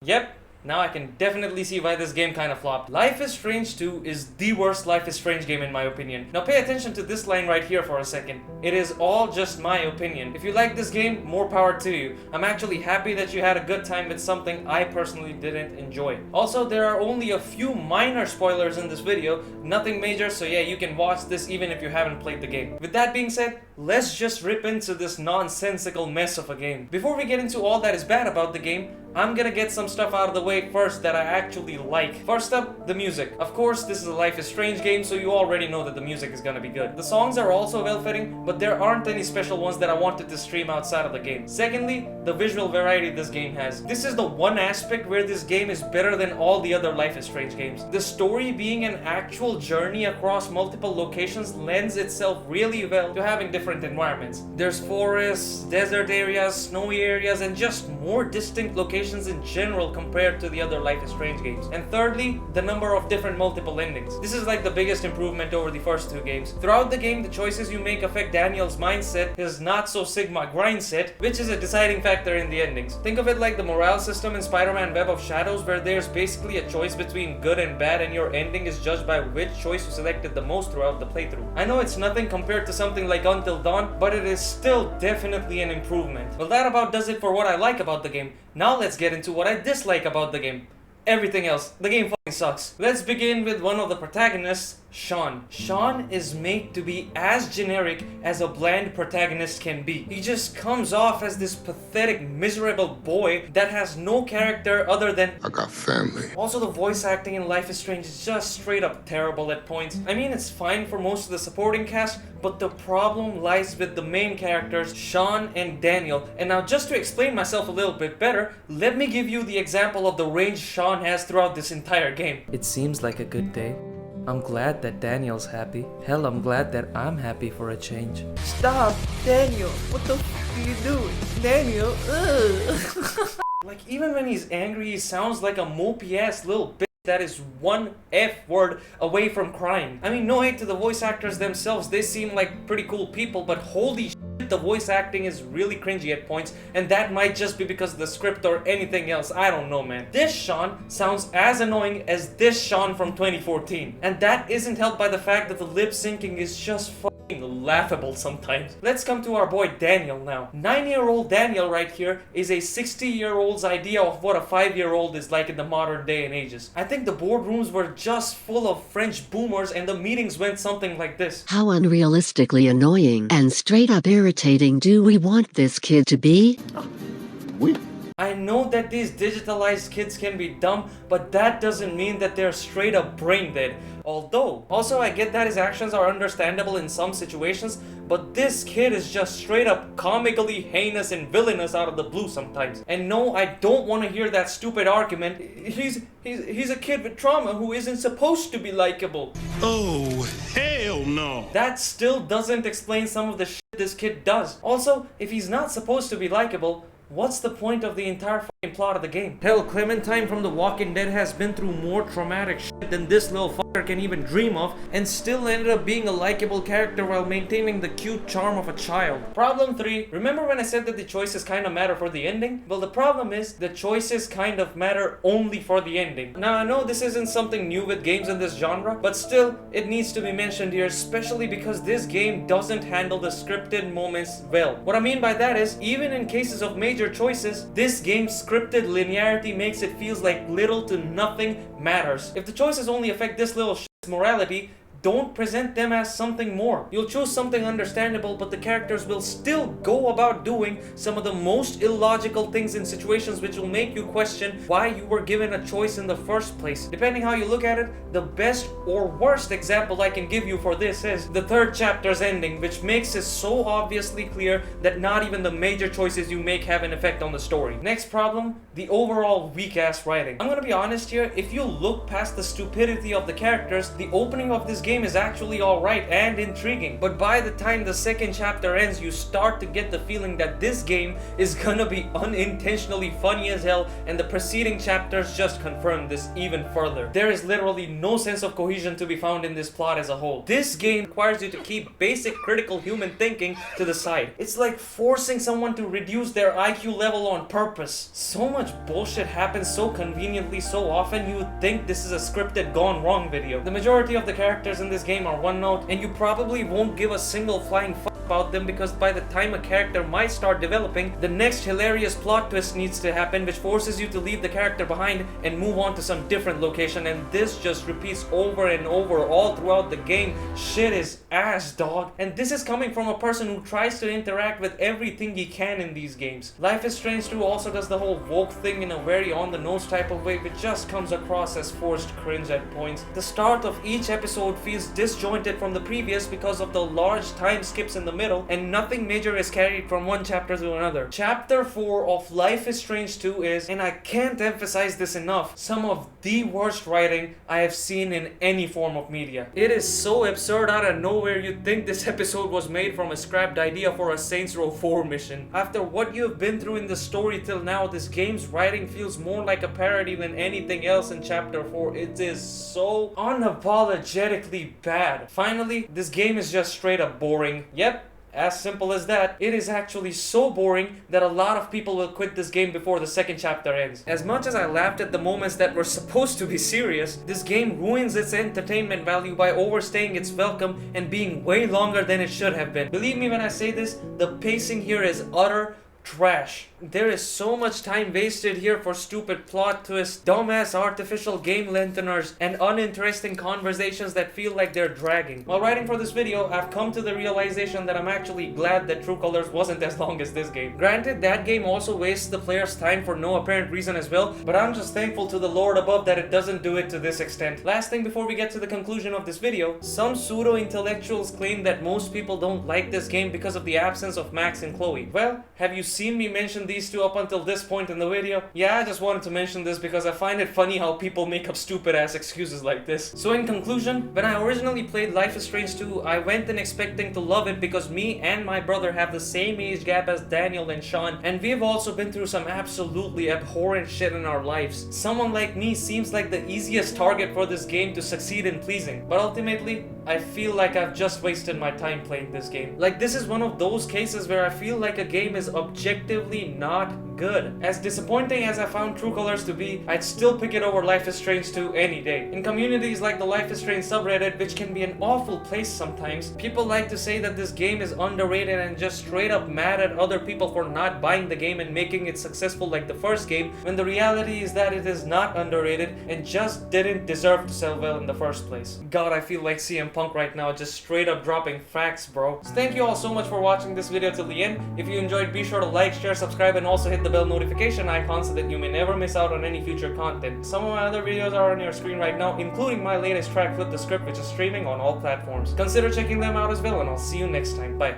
Yep, now I can definitely see why this game kinda flopped. Life is Strange 2 is the worst Life is Strange game in my opinion. Now pay attention to this line right here for a second. It is all just my opinion. If you like this game, more power to you. I'm actually happy that you had a good time with something I personally didn't enjoy. Also, there are only a few minor spoilers in this video, nothing major, so yeah, you can watch this even if you haven't played the game. With that being said, let's just rip into this nonsensical mess of a game. Before we get into all that is bad about the game, I'm gonna get some stuff out of the way first that I actually like. First up, the music. Of course, this is a Life is Strange game, so you already know that the music is gonna be good. The songs are also well-fitting, but there aren't any special ones that I wanted to stream outside of the game. Secondly, the visual variety this game has. This is the one aspect where this game is better than all the other Life is Strange games. The story being an actual journey across multiple locations lends itself really well to having different environments. There's forests, desert areas, snowy areas, and just more distinct locations in general compared to the other Life is Strange games. And thirdly, the number of different multiple endings. This is like the biggest improvement over the first two games. Throughout the game, the choices you make affect Daniel's mindset, his not so Sigma grind set, which is a deciding factor in the endings. Think of it like the morale system in Spider-Man Web of Shadows, where there's basically a choice between good and bad, and your ending is judged by which choice you selected the most throughout the playthrough. I know it's nothing compared to something like Until Dawn, but it is still definitely an improvement. Well, that about does it for what I like about the game. Now let's get into what I dislike about the game. Everything else. The game fucking sucks. Let's begin with one of the protagonists, Sean. Sean is made to be as generic as a bland protagonist can be. He just comes off as this pathetic, miserable boy that has no character other than I got family. Also, the voice acting in Life is Strange is just straight up terrible at points. I mean, it's fine for most of the supporting cast, but the problem lies with the main characters, Sean and Daniel. And now, just to explain myself a little bit better, let me give you the example of the range Sean has throughout this entire game. It seems like a good day. I'm glad that Daniel's happy. Hell, I'm glad that I'm happy for a change. Stop, Daniel. What the f are you doing? Daniel, ugh. Like, even when he's angry, he sounds like a mopey ass little bitch that is one F word away from crying. I mean, no hate to the voice actors themselves, they seem like pretty cool people, but holy shit, the voice acting is really cringy at points, and that might just be because of the script or anything else, I don't know, man. This Sean sounds as annoying as this Sean from 2014, and that isn't helped by the fact that the lip syncing is just laughable sometimes. Let's come to our boy Daniel now. 9-year-old Daniel right here is a 60-year-old's idea of what a 5-year-old is like in the modern day and ages. I think the boardrooms were just full of French boomers and the meetings went something like this. How unrealistically annoying and straight up irritating do we want this kid to be? I know that these digitalized kids can be dumb, but that doesn't mean that they're straight up brain dead. Although, also I get that his actions are understandable in some situations, but this kid is just straight up comically heinous and villainous out of the blue sometimes. And no, I don't want to hear that stupid argument. He's a kid with trauma who isn't supposed to be likable. Oh, hell no! That still doesn't explain some of the shit this kid does. Also, if he's not supposed to be likable, what's the point of the entire fucking plot of the game? Hell, Clementine from The Walking Dead has been through more traumatic shit than this little fucker can even dream of, and still ended up being a likable character while maintaining the cute charm of a child. Problem 3. Remember when I said that the choices kind of matter for the ending? Well, the problem is, the choices kind of matter only for the ending. Now, I know this isn't something new with games in this genre, but still, it needs to be mentioned here, especially because this game doesn't handle the scripted moments well. What I mean by that is, even in cases of major choices, this game's scripted linearity makes it feels like little to nothing matters. If the choices only affect this little shit's morality, don't present them as something more. You'll choose something understandable, but the characters will still go about doing some of the most illogical things in situations which will make you question why you were given a choice in the first place. Depending how you look at it, the best or worst example I can give you for this is the third chapter's ending, which makes it so obviously clear that not even the major choices you make have an effect on the story. Next problem, the overall weak-ass writing. I'm gonna be honest here, if you look past the stupidity of the characters, the opening of this game game is actually alright and intriguing, but by the time the second chapter ends, you start to get the feeling that this game is gonna be unintentionally funny as hell, and the preceding chapters just confirm this even further. There is literally no sense of cohesion to be found in this plot as a whole. This game requires you to keep basic critical human thinking to the side. It's like forcing someone to reduce their IQ level on purpose. So much bullshit happens so conveniently so often, you would think this is a scripted gone wrong video. The majority of the characters in this game are one note, and you probably won't give a single flying fuck about them, because by the time a character might start developing, the next hilarious plot twist needs to happen, which forces you to leave the character behind and move on to some different location, and this just repeats over and over all throughout the game. Shit is ass, dog. And this is coming from a person who tries to interact with everything he can in these games. Life is Strange 2 also does the whole woke thing in a very on-the-nose type of way, which just comes across as forced cringe at points. The start of each episode feels disjointed from the previous because of the large time skips in the middle, and nothing major is carried from one chapter to another. Chapter 4 of Life is Strange 2 is, and I can't emphasize this enough, some of the worst writing I have seen in any form of media. It is so absurd out of nowhere you'd think this episode was made from a scrapped idea for a Saints Row 4 mission. After what you've been through in the story till now, this game's writing feels more like a parody than anything else in Chapter 4. It is so unapologetically bad. Finally, this game is just straight up boring. Yep. As simple as that. It is actually so boring that a lot of people will quit this game before the second chapter ends. As much as I laughed at the moments that were supposed to be serious, this game ruins its entertainment value by overstaying its welcome and being way longer than it should have been. Believe me when I say this, the pacing here is utter trash. There is so much time wasted here for stupid plot twists, dumbass artificial game lengtheners, and uninteresting conversations that feel like they're dragging. While writing for this video, I've come to the realization that I'm actually glad that True Colors wasn't as long as this game. Granted, that game also wastes the player's time for no apparent reason as well, but I'm just thankful to the Lord above that it doesn't do it to this extent. Last thing before we get to the conclusion of this video, some pseudo-intellectuals claim that most people don't like this game because of the absence of Max and Chloe. Well, have you seen me mention these two up until this point in the video? Yeah, I just wanted to mention this because I find it funny how people make up stupid ass excuses like this. So in conclusion, when I originally played Life is Strange 2, I went in expecting to love it because me and my brother have the same age gap as Daniel and Sean, and we've also been through some absolutely abhorrent shit in our lives. Someone like me seems like the easiest target for this game to succeed in pleasing, but ultimately, I feel like I've just wasted my time playing this game. Like, this is one of those cases where I feel like a game is objectively not good. As disappointing as I found True Colors to be, I'd still pick it over Life is Strange 2 any day. In communities like the Life is Strange subreddit, which can be an awful place sometimes, people like to say that this game is underrated and just straight up mad at other people for not buying the game and making it successful like the first game, when the reality is that it is not underrated and just didn't deserve to sell well in the first place. God, I feel like CM Punk right now, just straight up dropping facts, bro. So thank you all so much for watching this video till the end. If you enjoyed, be sure to like, share, subscribe, and also hit the bell notification icon so that you may never miss out on any future content. Some of my other videos are on your screen right now, including my latest track, Flip the Script, which is streaming on all platforms. Consider checking them out as well, and I'll see you next time. Bye.